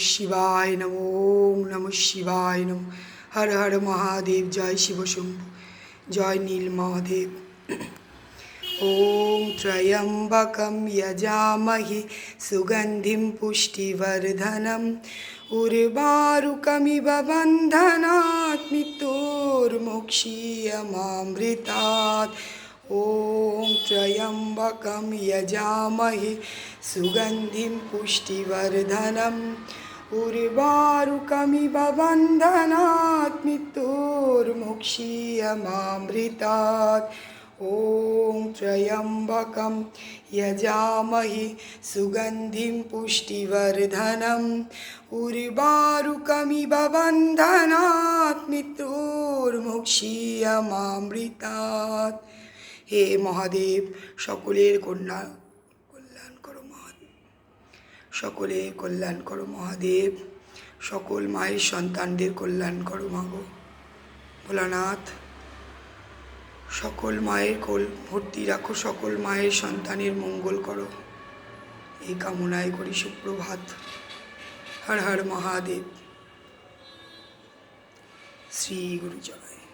शिवाय नमो ओम नमः शिवाय नमः। हर हर महादेव। जय शिव शंभु। जय नील महादेव। ओम त्र्यंबकं यजामहे सुगंधिं पुष्टिवर्धनम् उर्वारुकमिव बन्धनात् मृत्योर्मुक्षीयमामृतात्। ओम त्र्यंबकं यजामहे सुगंधिं पुष्टिवर्धनम् उर्वारुकमिव बन्धनात् मृत्योर्मुक्षीयमामृतात्। ओम त्र्यंबकं यजामहे सुगंधिं पुष्टिवर्धनम् उर्वारुकमिव बन्धनात् मृत्योर्मुक्षीयमामृतात्। हे महादेव, সকলের কল্যাণ করো মহাদেব, সকলের কল্যাণ করো মহাদেব, সকল মায়ের সন্তানদের কল্যাণ করো মাগো ভোলানাথ। সকল মায়ের কোল ভর্তি রাখো, সকল মায়ের সন্তানের মঙ্গল করো, এই কামনায় করি সুপ্রভাত। হর হর মহাদেব। শ্রী গুরু জয়।